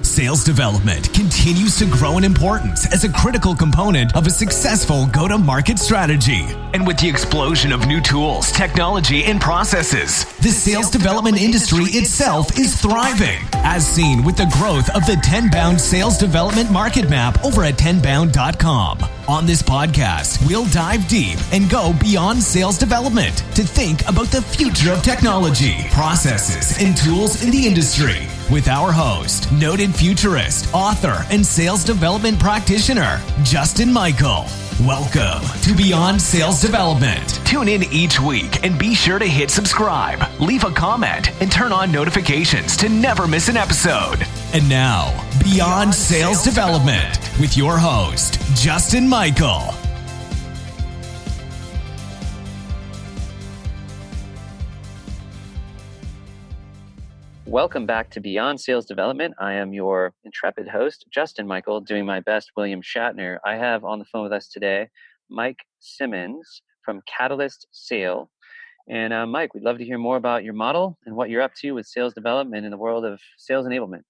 Sales development continues to grow in importance as a critical component of a successful go-to-market strategy. And with the explosion of new tools, technology, and processes, the sales development industry itself is thriving, as seen with the growth of the Tenbound sales development market map over at tenbound.com. On this podcast, we'll dive deep and go beyond sales development to think about the future of technology, processes, and tools in the industry with our host, noted futurist, author, and sales development practitioner, Justin Michael. Welcome to Beyond Sales Development. Tune in each week and be sure to hit subscribe, leave a comment, and turn on notifications to never miss an episode. And now, Beyond Sales Development with your host, Justin Michael. Welcome back to Beyond Sales Development. I am your intrepid host, Justin Michael, doing my best William Shatner. I have on the phone with us today, Mike Simmons from Catalyze Sale. And Mike, we'd love to hear more about your model and what you're up to with sales development in the world of sales enablement.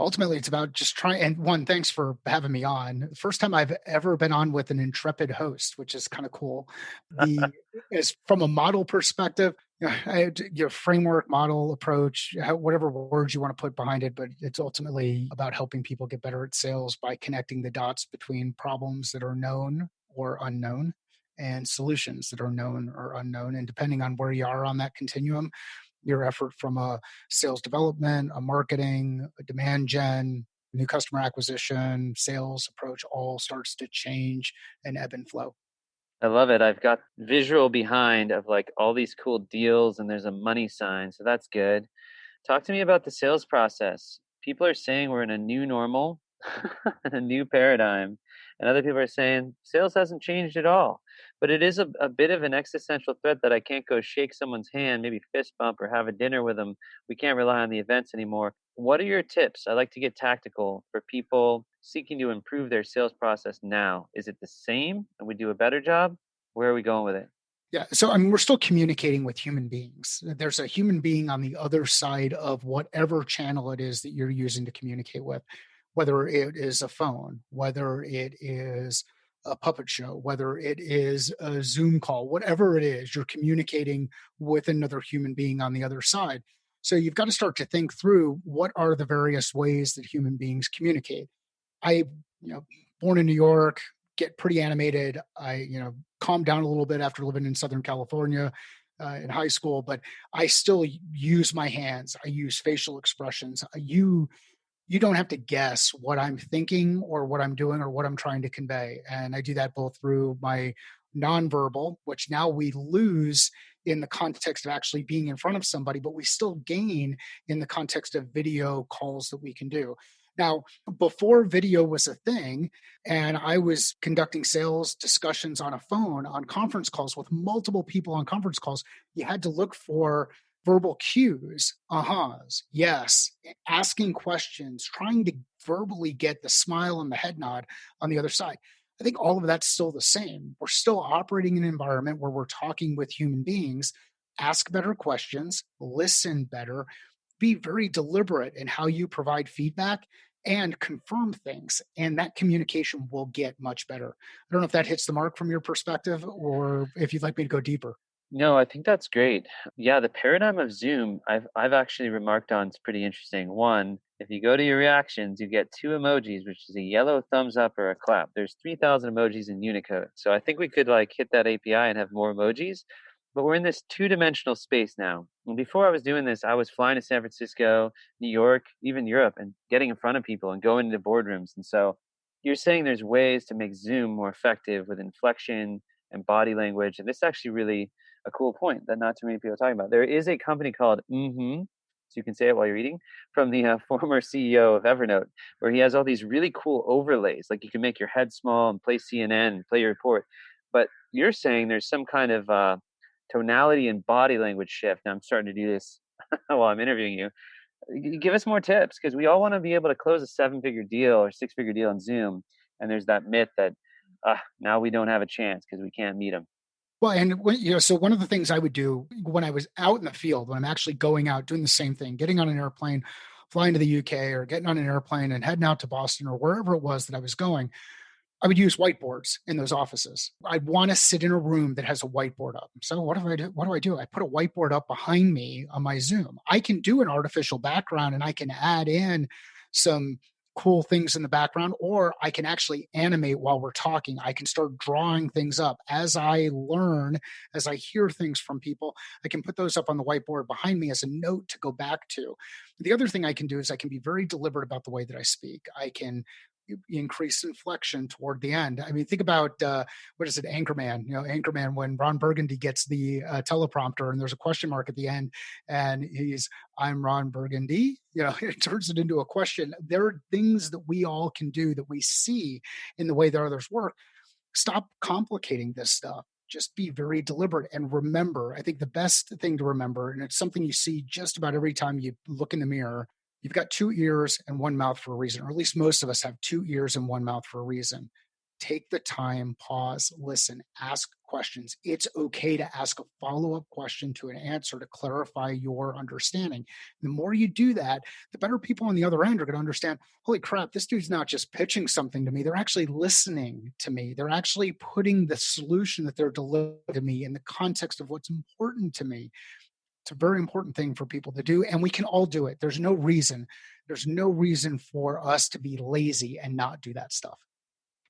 Ultimately, it's about just trying. And one, thanks for having me on. The first time I've ever been on with an intrepid host, which is kind of cool. Is from a model perspective, framework, model, approach, whatever words you want to put behind it, but it's ultimately about helping people get better at sales by connecting the dots between problems that are known or unknown and solutions that are known or unknown. And depending on where you are on that continuum, your effort from a sales development, a marketing, a demand gen, new customer acquisition, sales approach all starts to change and ebb and flow. I love it. I've got visual behind of like all these cool deals and there's a money sign. So that's good. Talk to me about the sales process. People are saying we're in a new normal, a new paradigm. And other people are saying sales hasn't changed at all. But it is a bit of an existential threat that I can't go shake someone's hand, maybe fist bump or have a dinner with them. We can't rely on the events anymore. What are your tips? I like to get tactical for people seeking to improve their sales process now. Is it the same and we do a better job? Where are we going with it? Yeah. So, we're still communicating with human beings. There's a human being on the other side of whatever channel it is that you're using to communicate with, whether it is a phone, whether it is a puppet show, whether it is a Zoom call, whatever it is, you're communicating with another human being on the other side. So you've got to start to think through what are the various ways that human beings communicate. Born in New York, get pretty animated. I calmed down a little bit after living in Southern California in high school, but I still use my hands. I use facial expressions. You don't have to guess what I'm thinking or what I'm doing or what I'm trying to convey. And I do that both through my nonverbal, which now we lose in the context of actually being in front of somebody, but we still gain in the context of video calls that we can do. Now, before video was a thing, and I was conducting sales discussions on a phone, on conference calls with multiple people on conference calls, you had to look for verbal cues, ahas, yes, asking questions, trying to verbally get the smile and the head nod on the other side. I think all of that's still the same. We're still operating in an environment where we're talking with human beings. Ask better questions, listen better, be very deliberate in how you provide feedback and confirm things. And that communication will get much better. I don't know if that hits the mark from your perspective or if you'd like me to go deeper. No, I think that's great. Yeah, the paradigm of Zoom, I've actually remarked on, it's pretty interesting. One, if you go to your reactions, you get two emojis, which is a yellow thumbs up or a clap. There's 3,000 emojis in Unicode. So I think we could hit that API and have more emojis, but we're in this two-dimensional space now. And before I was doing this, I was flying to San Francisco, New York, even Europe, and getting in front of people and going into boardrooms. And so you're saying there's ways to make Zoom more effective with inflection and body language. And this is actually really a cool point that not too many people are talking about. There is a company called so you can say it while you're eating, from the former CEO of Evernote, where he has all these really cool overlays. Like you can make your head small and play CNN and play your report. But you're saying there's some kind of tonality and body language shift. Now I'm starting to do this while I'm interviewing you. Give us more tips, because we all want to be able to close a 7-figure deal or 6-figure deal on Zoom. And there's that myth that now we don't have a chance because we can't meet them. Well, and so one of the things I would do when I was out in the field, when I'm actually going out doing the same thing, getting on an airplane, flying to the UK or getting on an airplane and heading out to Boston or wherever it was that I was going, I would use whiteboards in those offices. I'd want to sit in a room that has a whiteboard up. So what do I do? What do I do? I put a whiteboard up behind me on my Zoom. I can do an artificial background and I can add in some cool things in the background, or I can actually animate while we're talking. I can start drawing things up as I learn, as I hear things from people. I can put those up on the whiteboard behind me as a note to go back to. The other thing I can do is I can be very deliberate about the way that I speak. I can increase inflection toward the end. I mean, think about what is it, Anchorman? Anchorman, when Ron Burgundy gets the teleprompter and there's a question mark at the end, and I'm Ron Burgundy. It turns it into a question. There are things that we all can do that we see in the way that others work. Stop complicating this stuff. Just be very deliberate and remember. I think the best thing to remember, and it's something you see just about every time you look in the mirror, you've got two ears and one mouth for a reason, or at least most of us have two ears and one mouth for a reason. Take the time, pause, listen, ask questions. It's okay to ask a follow-up question to an answer to clarify your understanding. The more you do that, the better people on the other end are going to understand, holy crap, this dude's not just pitching something to me. They're actually listening to me. They're actually putting the solution that they're delivering to me in the context of what's important to me. It's a very important thing for people to do, and we can all do it. There's no reason for us to be lazy and not do that stuff.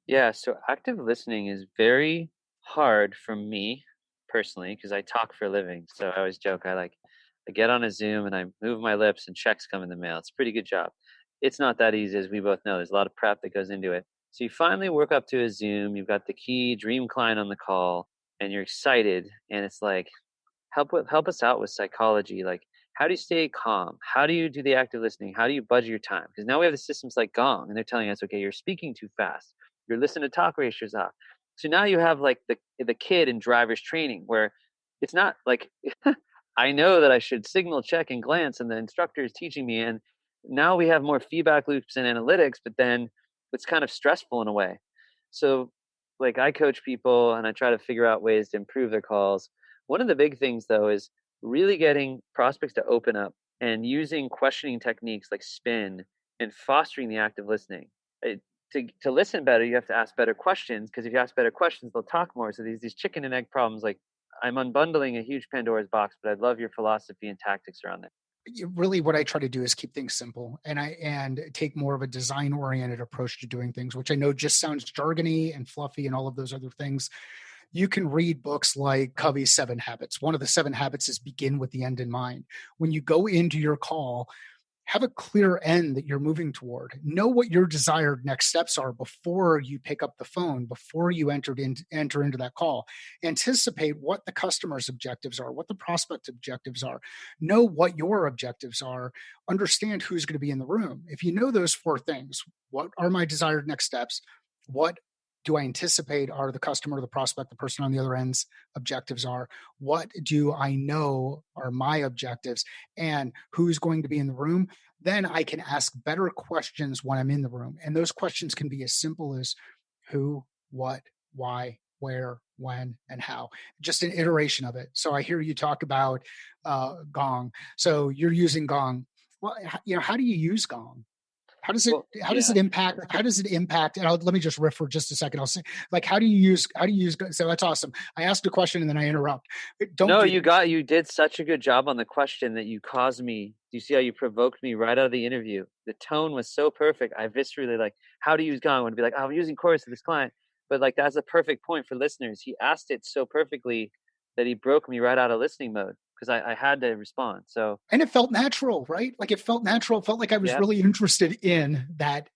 Yeah, so active listening is very hard for me personally because I talk for a living. So I always joke I get on a Zoom and I move my lips and checks come in the mail. It's a pretty good job. It's not that easy, as we both know. There's a lot of prep that goes into it. So you finally work up to a Zoom, you've got the key dream client on the call, and you're excited, and it's like, help us out with psychology. Like, how do you stay calm? How do you do the active listening? How do you budget your time? Because now we have the systems like Gong, and they're telling us, okay, you're speaking too fast. Your listen to talk ratio's off. So now you have like the kid in driver's training where it's not like I know that I should signal, check, and glance, and the instructor is teaching me. And now we have more feedback loops and analytics, but then it's kind of stressful in a way. So like I coach people and I try to figure out ways to improve their calls. One of the big things though is really getting prospects to open up and using questioning techniques like spin and fostering the active listening. To listen better, you have to ask better questions, because if you ask better questions, they'll talk more. So these chicken and egg problems, like I'm unbundling a huge Pandora's box, but I'd love your philosophy and tactics around that. Really, what I try to do is keep things simple, and take more of a design oriented approach to doing things, which I know just sounds jargony and fluffy and all of those other things. You can read books like Covey's 7 Habits. One of the 7 habits is begin with the end in mind. When you go into your call, have a clear end that you're moving toward. Know what your desired next steps are before you pick up the phone, before you enter into that call. Anticipate what the customer's objectives are, what the prospect objectives are. Know what your objectives are. Understand who's going to be in the room. If you know those 4 things, what are my desired next steps? What do I anticipate are the customer, the prospect, the person on the other end's objectives are? What do I know are my objectives, and who's going to be in the room? Then I can ask better questions when I'm in the room. And those questions can be as simple as who, what, why, where, when, and how. Just an iteration of it. So I hear you talk about Gong. So you're using Gong. Well, how do you use Gong? How does it impact? And let me just riff for just a second. I'll say, like, how do you use, so that's awesome. I asked a question and then I interrupt. You did such a good job on the question that you caused me. Do you see how you provoked me right out of the interview? The tone was so perfect. I viscerally how do you use Gong? I would be like, I'm using chorus to this client. But that's a perfect point for listeners. He asked it so perfectly that he broke me right out of listening mode, because I had to respond. And it felt natural, right? Like it felt natural. It felt like I was really interested in that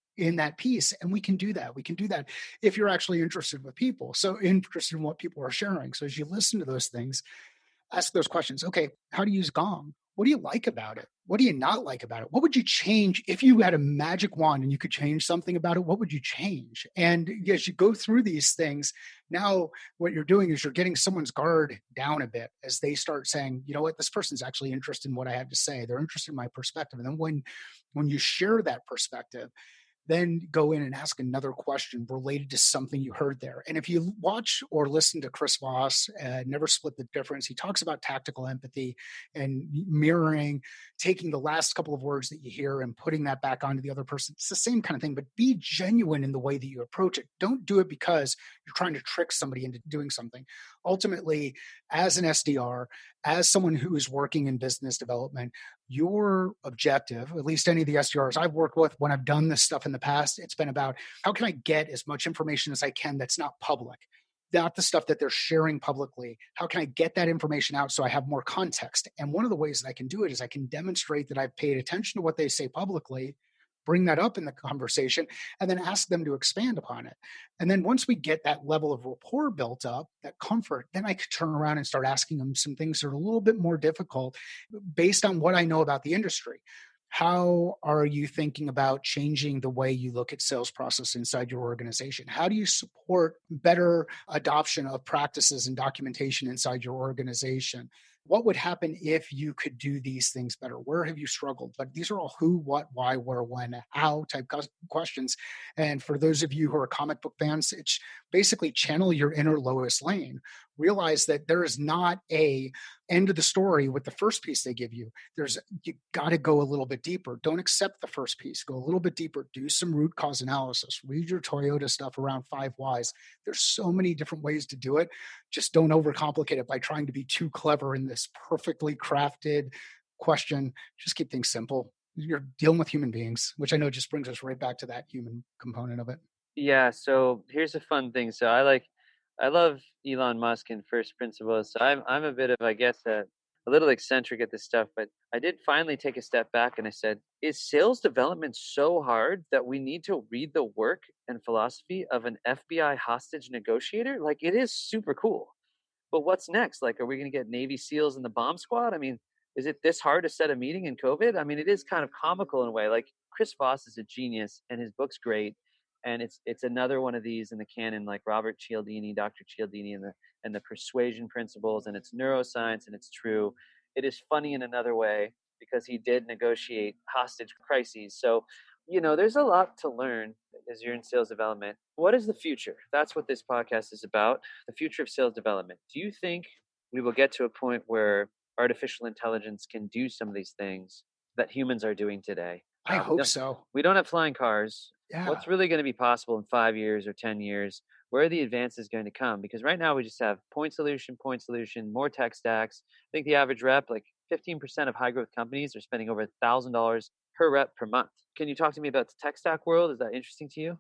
piece. And we can do that. We can do that if you're actually interested with people. So interested in what people are sharing. So as you listen to those things, ask those questions. Okay, how do you use Gong? What do you like about it? What do you not like about it? What would you change if you had a magic wand and you could change something about it? What would you change? And as you go through these things, now what you're doing is you're getting someone's guard down a bit as they start saying, you know what, this person's actually interested in what I have to say. They're interested in my perspective. And then when you share that perspective, then go in and ask another question related to something you heard there. And if you watch or listen to Chris Voss, Never Split the Difference, he talks about tactical empathy and mirroring, taking the last couple of words that you hear and putting that back onto the other person. It's the same kind of thing, but be genuine in the way that you approach it. Don't do it because you're trying to trick somebody into doing something. Ultimately, as an SDR, as someone who is working in business development, your objective, at least any of the SDRs I've worked with when I've done this stuff in the past, it's been about how can I get as much information as I can that's not public, not the stuff that they're sharing publicly. How can I get that information out so I have more context? And one of the ways that I can do it is I can demonstrate that I've paid attention to what they say publicly, bring that up in the conversation, and then ask them to expand upon it. And then once we get that level of rapport built up, that comfort, then I could turn around and start asking them some things that are a little bit more difficult based on what I know about the industry. How are you thinking about changing the way you look at sales process inside your organization? How do you support better adoption of practices and documentation inside your organization? What would happen if you could do these things better? Where have you struggled? But these are all who, what, why, where, when, how type questions. And for those of you who are comic book fans, it's basically channel your inner Lois Lane. Realize that there is not a end of the story with the first piece they give you. You got to go a little bit deeper. Don't accept the first piece. Go a little bit deeper. Do some root cause analysis. Read your Toyota stuff around 5 whys. There's so many different ways to do it. Just don't overcomplicate it by trying to be too clever in this perfectly crafted question. Just keep things simple. You're dealing with human beings, which I know just brings us right back to that human component of it. Yeah, so here's a fun thing. So I love Elon Musk and first principles. So I'm a bit of, I guess, a little eccentric at this stuff, but I did finally take a step back and I said, is sales development so hard that we need to read the work and philosophy of an FBI hostage negotiator? Like, it is super cool. But what's next? Like, are we going to get Navy SEALs in the bomb squad? I mean, is it this hard to set a meeting in COVID? I mean, it is kind of comical in a way. Like, Chris Voss is a genius and his book's great. And it's another one of these in the canon, like Robert Cialdini, Dr. Cialdini, and the persuasion principles, and it's neuroscience and it's true. It is funny in another way because he did negotiate hostage crises. So, there's a lot to learn as you're in sales development. What is the future? That's what this podcast is about, the future of sales development. Do you think we will get to a point where artificial intelligence can do some of these things that humans are doing today? I hope so. We don't have flying cars. Yeah. What's really going to be possible in 5 years or 10 years? Where are the advances going to come? Because right now we just have point solution, more tech stacks. I think the average rep, like 15% of high growth companies are spending over $1,000 per rep per month. Can you talk to me about the tech stack world? Is that interesting to you?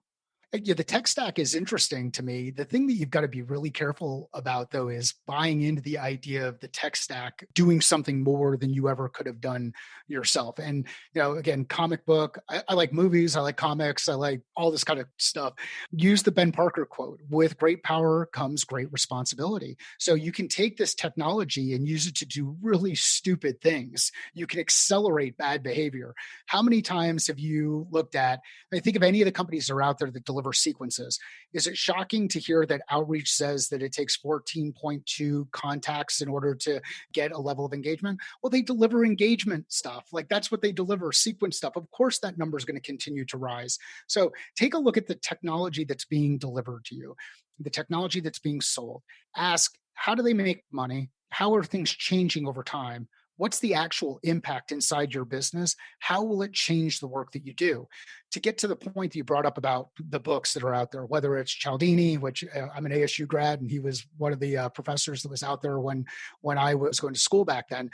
Yeah, the tech stack is interesting to me. The thing that you've got to be really careful about, though, is buying into the idea of the tech stack doing something more than you ever could have done yourself. And, again, comic book, I like movies, I like comics, I like all this kind of stuff. Use the Ben Parker quote, with great power comes great responsibility. So you can take this technology and use it to do really stupid things. You can accelerate bad behavior. How many times have you looked at, I think of any of the companies that are out there that deliver sequences. Is it shocking to hear that outreach says that it takes 14.2 contacts in order to get a level of engagement? Well, they deliver engagement stuff. Like, that's what they deliver, sequence stuff. Of course, that number is going to continue to rise. So take a look at the technology that's being delivered to you, the technology that's being sold. Ask, how do they make money? How are things changing over time? What's the actual impact inside your business? How will it change the work that you do? To get to the point that you brought up about the books that are out there, whether it's Cialdini, which I'm an ASU grad, and he was one of the professors that was out there when I was going to school back then.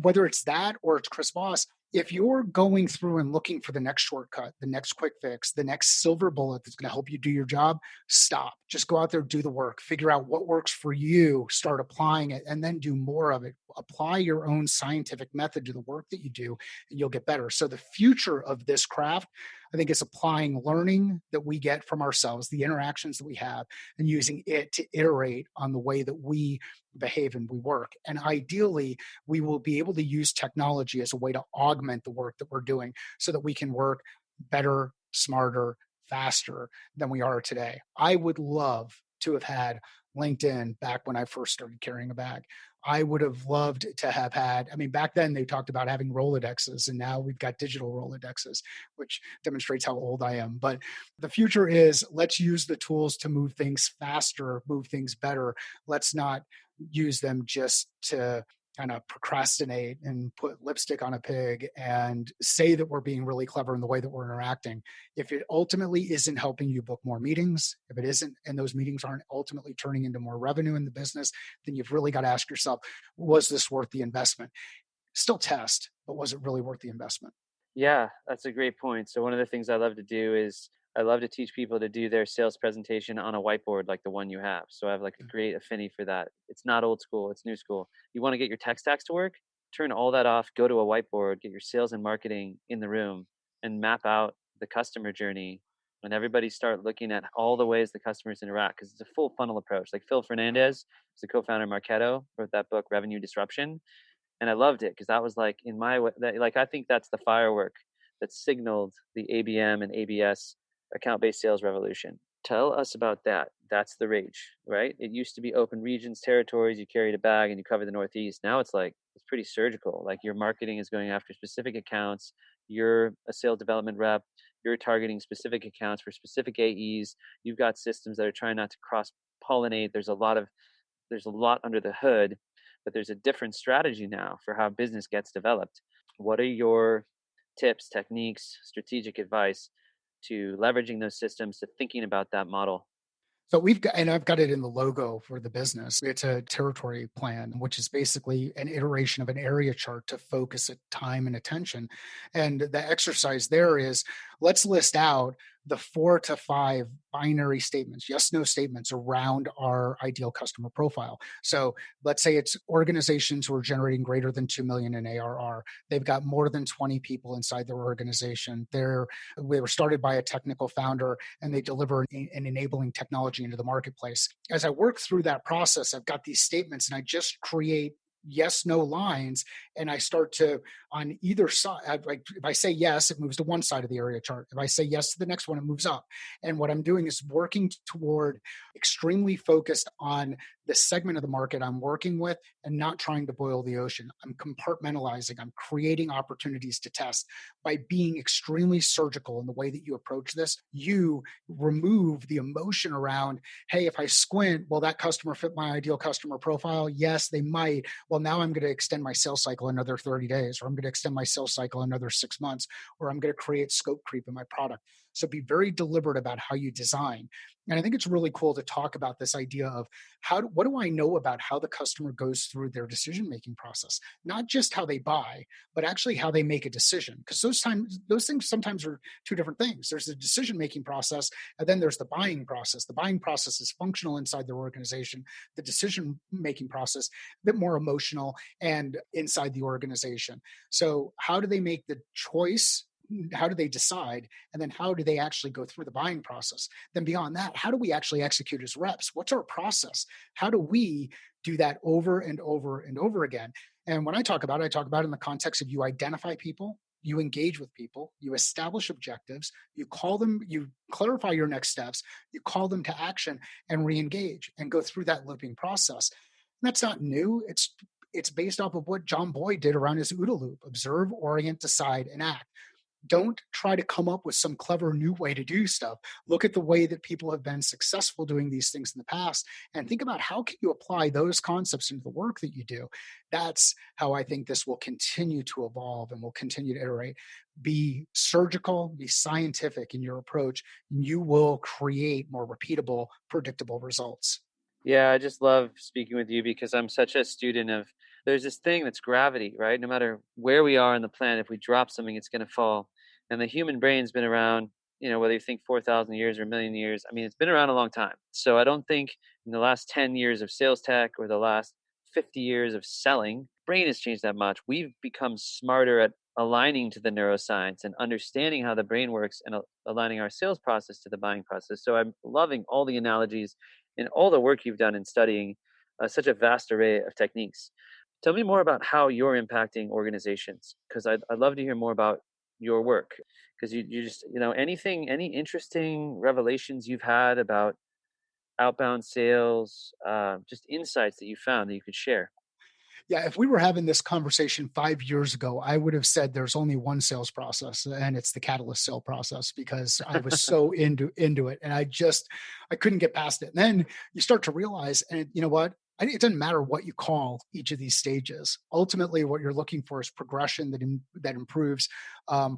Whether it's that or it's Chris Voss, if you're going through and looking for the next shortcut, the next quick fix, the next silver bullet that's going to help you do your job, stop. Just go out there, do the work, figure out what works for you, start applying it, and then do more of it. Apply your own scientific method to the work that you do, and you'll get better. So the future of this craft, I think, is applying learning that we get from ourselves, the interactions that we have, and using it to iterate on the way that we behave and we work. And ideally, we will be able to use technology as a way to augment the work that we're doing so that we can work better, smarter, faster than we are today. I would love to have had LinkedIn back when I first started carrying a bag. I would have loved to have had, I mean, back then they talked about having Rolodexes, and now we've got digital Rolodexes, which demonstrates how old I am. But the future is, let's use the tools to move things faster, move things better. Let's not use them just to kind of procrastinate and put lipstick on a pig and say that we're being really clever in the way that we're interacting. If it ultimately isn't helping you book more meetings, if it isn't, and those meetings aren't ultimately turning into more revenue in the business, then you've really got to ask yourself, was this worth the investment? Still test, but was it really worth the investment? Yeah, that's a great point. So one of the things I love to do is I love to teach people to do their sales presentation on a whiteboard like the one you have. So I have like a great affinity for that. It's not old school, it's new school. You want to get your tech stacks to work? Turn all that off, go to a whiteboard, get your sales and marketing in the room and map out the customer journey and everybody start looking at all the ways the customers interact because it's a full funnel approach. Like Phil Fernandez, who's the co-founder of Marketo, wrote that book Revenue Disruption, and I loved it because that was like in my way. That, like I think that's the firework that signaled the ABM and ABS account-based sales revolution. Tell us about that. That's the rage, right? It used to be open regions, territories. You carried a bag and you covered the Northeast. Now it's like it's pretty surgical. Like your marketing is going after specific accounts. You're a sales development rep. You're targeting specific accounts for specific AEs. You've got systems that are trying not to cross pollinate. There's a lot under the hood, but there's a different strategy now for how business gets developed. What are your tips, techniques, strategic advice to leveraging those systems, to thinking about that model? So we've got, and I've got it in the logo for the business. It's a territory plan, which is basically an iteration of an area chart to focus at time and attention. And the exercise there is, let's list out the 4 to 5 binary statements, yes, no statements around our ideal customer profile. So let's say it's organizations who are generating greater than 2 million in ARR. They've got more than 20 people inside their organization. They were started by a technical founder and they deliver an enabling technology into the marketplace. As I work through that process, I've got these statements and I just create yes no lines, and I start to, on either side, like if I say yes, it moves to one side of the area chart. If I say yes to the next one, it moves up. And what I'm doing is working toward extremely focused on the segment of the market I'm working with and not trying to boil the ocean. I'm compartmentalizing, I'm creating opportunities to test. By being extremely surgical in the way that you approach this, you remove the emotion around, hey, if I squint, will that customer fit my ideal customer profile? Yes, they might. Well, now I'm going to extend my sales cycle another 30 days, or I'm going to extend my sales cycle another 6 months, or I'm going to create scope creep in my product. So be very deliberate about how you design. And I think it's really cool to talk about this idea of what do I know about how the customer goes through their decision-making process? Not just how they buy, but actually how they make a decision. Because those things sometimes are two different things. There's the decision-making process, and then there's the buying process. The buying process is functional inside their organization. The decision-making process, a bit more emotional and inside the organization. So how do they make the choice? How do they decide? And then how do they actually go through the buying process? Then beyond that, how do we actually execute as reps? What's our process? How do we do that over and over and over again? And when I talk about it, I talk about it in the context of you identify people, you engage with people, you establish objectives, you call them, you clarify your next steps, you call them to action and re-engage and go through that looping process. And that's not new. It's based off of what John Boyd did around his OODA loop: observe, orient, decide, and act. Don't try to come up with some clever new way to do stuff. Look at the way that people have been successful doing these things in the past and think about how can you apply those concepts into the work that you do. That's how I think this will continue to evolve and will continue to iterate. Be surgical, be scientific in your approach, and you will create more repeatable, predictable results. Yeah, I just love speaking with you because I'm such a student of there's this thing that's gravity, right? No matter where we are on the planet, if we drop something, it's going to fall. And the human brain's been around, whether you think 4,000 years or a million years, I mean, it's been around a long time. So I don't think in the last 10 years of sales tech or the last 50 years of selling, brain has changed that much. We've become smarter at aligning to the neuroscience and understanding how the brain works and aligning our sales process to the buying process. So I'm loving all the analogies and all the work you've done in studying such a vast array of techniques. Tell me more about how you're impacting organizations, because I'd love to hear more about your work. Because you just, any interesting revelations you've had about outbound sales, just insights that you found that you could share? Yeah, if we were having this conversation 5 years ago, I would have said there's only one sales process, and it's the Catalyst sale process because I was so into it, and I couldn't get past it. And then you start to realize, and you know what? It doesn't matter what you call each of these stages. Ultimately, what you're looking for is progression that improves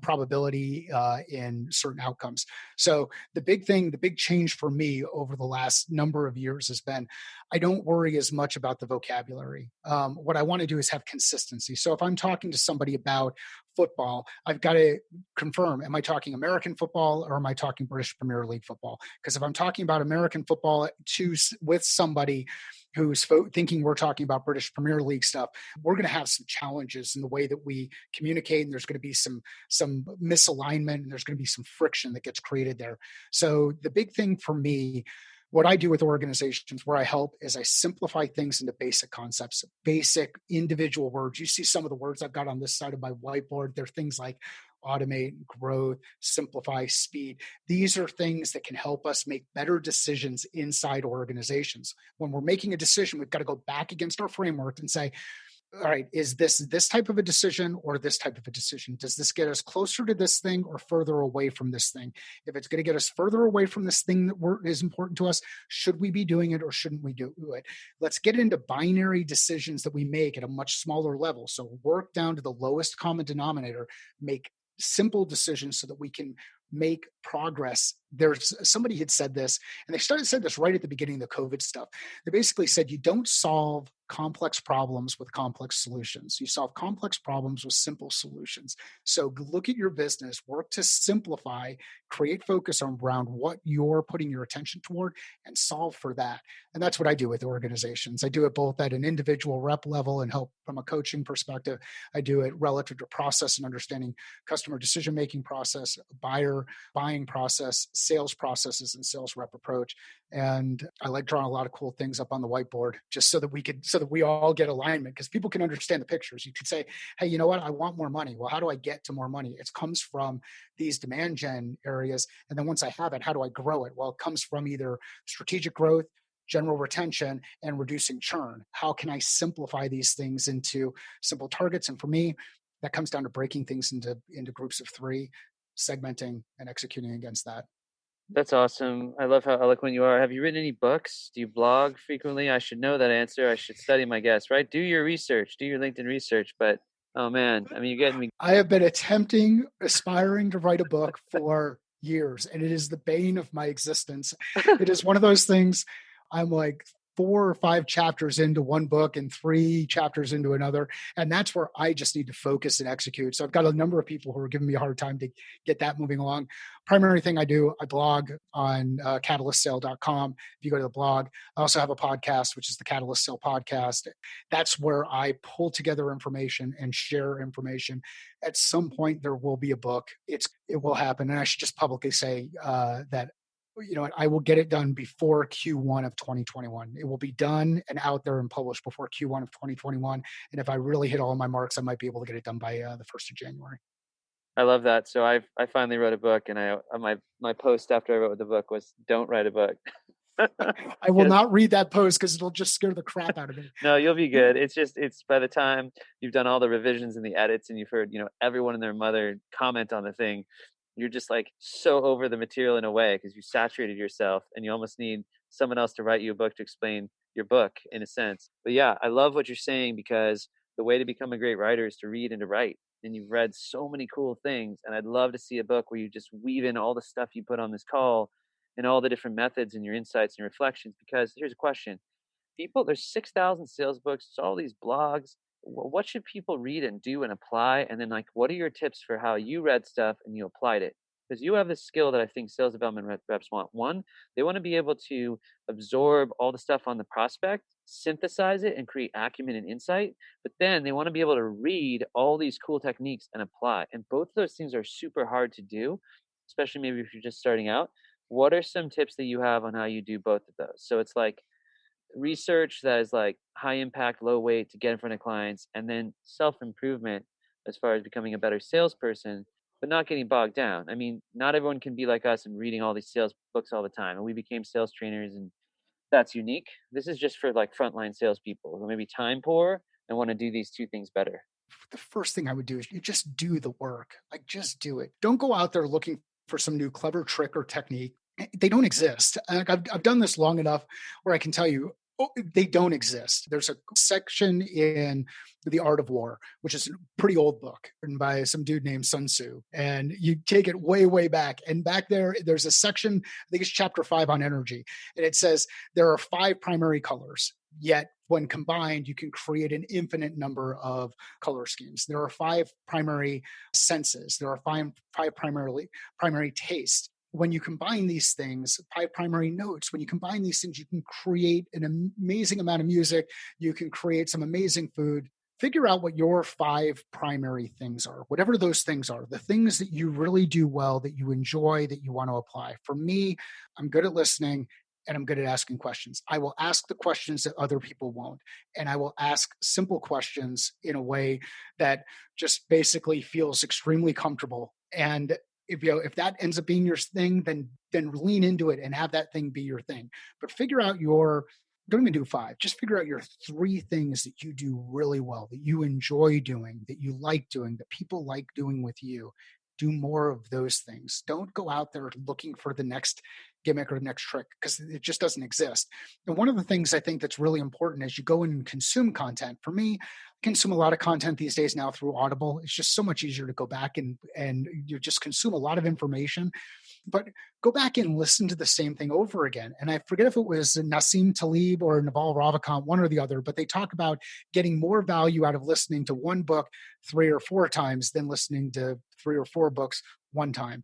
probability in certain outcomes. So the big change for me over the last number of years has been I don't worry as much about the vocabulary. What I want to do is have consistency. So if I'm talking to somebody about football, I've got to confirm, am I talking American football or am I talking British Premier League football? Because if I'm talking about American football with somebody who's thinking we're talking about British Premier League stuff, we're going to have some challenges in the way that we communicate, and there's going to be some misalignment, and there's going to be some friction that gets created there. So the big thing for me, what I do with organizations where I help is I simplify things into basic concepts, basic individual words. You see some of the words I've got on this side of my whiteboard. They're things like automate, growth, simplify, speed. These are things that can help us make better decisions inside organizations. When we're making a decision, we've got to go back against our framework and say, all right, is this type of a decision or this type of a decision? Does this get us closer to this thing or further away from this thing? If it's going to get us further away from this thing that is important to us, should we be doing it or shouldn't we do it? Let's get into binary decisions that we make at a much smaller level. So work down to the lowest common denominator, make simple decisions so that we can make progress. There's somebody had said this, and they said this right at the beginning of the COVID stuff. They basically said you don't solve complex problems with complex solutions. You solve complex problems with simple solutions. So look at your business, work to simplify, create focus around what you're putting your attention toward, and solve for that. And that's what I do with organizations. I do it both at an individual rep level and help from a coaching perspective. I do it relative to process and understanding customer decision-making process, buying process, sales processes, and sales rep approach. And I like drawing a lot of cool things up on the whiteboard just so that we all get alignment, because people can understand the pictures. You could say, hey, you know what? I want more money. Well, how do I get to more money? It comes from these demand gen areas. And then once I have it, how do I grow it? Well, it comes from either strategic growth, general retention, and reducing churn. How can I simplify these things into simple targets? And for me, that comes down to breaking things into groups of three, segmenting and executing against that. That's awesome. I love how eloquent you are. Have you written any books? Do you blog frequently? I should know that answer. I should study my guests, right? Do your research, do your LinkedIn research. But oh man, I mean, you're getting me. I have been aspiring to write a book for years, and it is the bane of my existence. It is one of those things. I'm like 4 or 5 chapters into one book and 3 chapters into another. And that's where I just need to focus and execute. So I've got a number of people who are giving me a hard time to get that moving along. Primary thing I do, I blog on catalystsale.com. If you go to the blog, I also have a podcast, which is the Catalyst Sale podcast. That's where I pull together information and share information. At some point, there will be a book. It will happen. And I should just publicly say that I will get it done before Q1 of 2021. It will be done and out there and published before Q1 of 2021. And if I really hit all my marks, I might be able to get it done by the 1st of January. I love that. So I finally wrote a book, and my post after I wrote the book was, "Don't write a book." I will not read that post because it'll just scare the crap out of me. No, you'll be good. It's by the time you've done all the revisions and the edits, and you've heard everyone and their mother comment on the thing, you're just like so over the material in a way because you saturated yourself, and you almost need someone else to write you a book to explain your book in a sense. But yeah, I love what you're saying, because the way to become a great writer is to read and to write. And you've read so many cool things, and I'd love to see a book where you just weave in all the stuff you put on this call and all the different methods and your insights and reflections. Because here's a question: there's 6,000 sales books, there's all these blogs. What should people read and do and apply? And then, like, what are your tips for how you read stuff and you applied it? Because you have this skill that I think sales development reps want. One, they want to be able to absorb all the stuff on the prospect, synthesize it, and create acumen and insight. But then they want to be able to read all these cool techniques and apply. And both of those things are super hard to do, especially maybe if you're just starting out. What are some tips that you have on how you do both of those? So it's like research that is like high impact, low weight to get in front of clients, and then self-improvement as far as becoming a better salesperson, but not getting bogged down. I mean, not everyone can be like us and reading all these sales books all the time. And we became sales trainers and that's unique. This is just for like frontline salespeople who maybe time poor and want to do these two things better. The first thing I would do is you just do the work. Like, just do it. Don't go out there looking for some new clever trick or technique. They don't exist. Like, I've done this long enough where I can tell you, oh, they don't exist. There's a section in The Art of War, which is a pretty old book written by some dude named Sun Tzu. And you take it way, way back. And back there, there's a section, I think it's chapter 5 on energy. And it says there are 5 primary colors. Yet when combined, you can create an infinite number of color schemes. There are 5 primary senses. There are five primary tastes. When you combine these things, 5 primary notes, when you combine these things, you can create an amazing amount of music. You can create some amazing food. Figure out what your 5 primary things are, whatever those things are, the things that you really do well, that you enjoy, that you want to apply. For me, I'm good at listening and I'm good at asking questions. I will ask the questions that other people won't. And I will ask simple questions in a way that just basically feels extremely comfortable. And if that ends up being your thing, then lean into it and have that thing be your thing. But figure out don't even do 5, just figure out your 3 things that you do really well, that you enjoy doing, that you like doing, that people like doing with you. Do more of those things. Don't go out there looking for the next gimmick or the next trick, because it just doesn't exist. And one of the things I think that's really important as you go in and consume content, for me, I consume a lot of content these days now through Audible. It's just so much easier to go back and you just consume a lot of information. But go back and listen to the same thing over again. And I forget if it was Nassim Taleb or Naval Ravikant, one or the other, but they talk about getting more value out of listening to one book 3 or 4 times than listening to 3 or 4 books one time.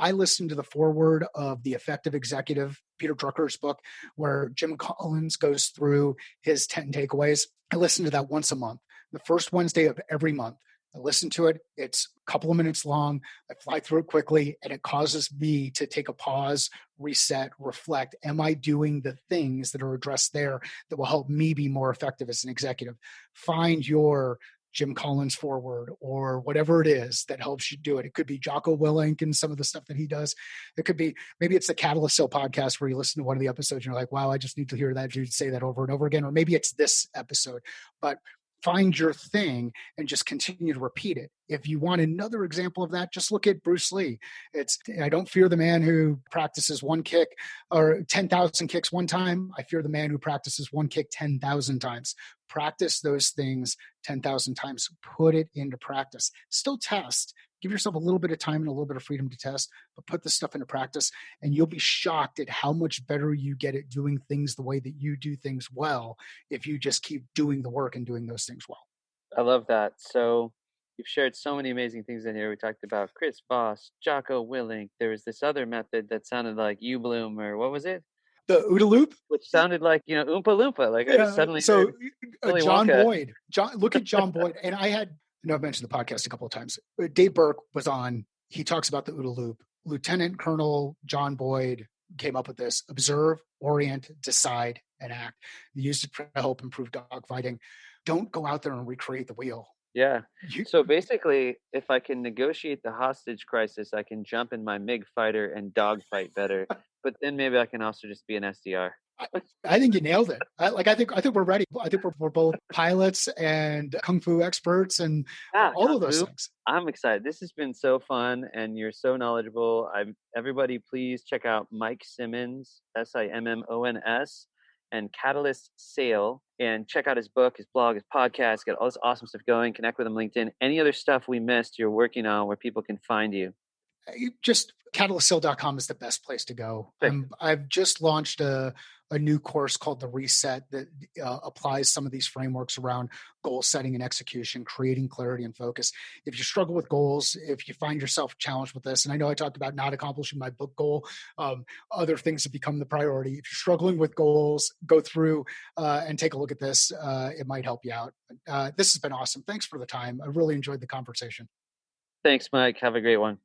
I listened to the foreword of The Effective Executive, Peter Drucker's book, where Jim Collins goes through his 10 takeaways. I listen to that once a month, the first Wednesday of every month. I listen to it. It's a couple of minutes long. I fly through it quickly, and it causes me to take a pause, reset, reflect. Am I doing the things that are addressed there that will help me be more effective as an executive? Find your Jim Collins forward or whatever it is that helps you do it. It could be Jocko Willink and some of the stuff that he does. It could be, maybe it's the Catalyze podcast where you listen to one of the episodes and you're like, wow, I just need to hear that dude say that over and over again. Or maybe it's this episode, but find your thing and just continue to repeat it. If you want another example of that, just look at Bruce Lee. I don't fear the man who practices one kick or 10,000 kicks one time. I fear the man who practices one kick 10,000 times. Practice those things 10,000 times. Put it into practice. Still test. Give yourself a little bit of time and a little bit of freedom to test, but put this stuff into practice, and you'll be shocked at how much better you get at doing things the way that you do things well if you just keep doing the work and doing those things well. I love that. So you've shared so many amazing things in here. We talked about Chris Voss, Jocko Willink. There was this other method that sounded like U-Bloom, or what was it? The OODA loop? Which sounded like, Oompa Loompa. Like, I just suddenly so heard John Wonka. Boyd. Look at John Boyd. And I've mentioned the podcast a couple of times. Dave Burke was on. He talks about the OODA loop. Lieutenant Colonel John Boyd came up with this: observe, orient, decide, and act. He used it to help improve dogfighting. Don't go out there and recreate the wheel. Yeah. So basically, if I can negotiate the hostage crisis, I can jump in my MiG fighter and dogfight better. But then maybe I can also just be an SDR. I think you nailed it. I think we're ready. I think we're both pilots and kung fu experts and all of those things. I'm excited. This has been so fun, and you're so knowledgeable. Everybody, please check out Mike Simmons, Simmons, and Catalyst Sale, and check out his book, his blog, his podcast. Get all this awesome stuff going. Connect with him on LinkedIn. Any other stuff we missed you're working on where people can find you? Just catalystsale.com is the best place to go. I've just launched a new course called The Reset that applies some of these frameworks around goal setting and execution, creating clarity and focus. If you struggle with goals, if you find yourself challenged with this, and I know I talked about not accomplishing my book goal, other things have become the priority. If you're struggling with goals, go through and take a look at this. It might help you out. This has been awesome. Thanks for the time. I really enjoyed the conversation. Thanks, Mike. Have a great one.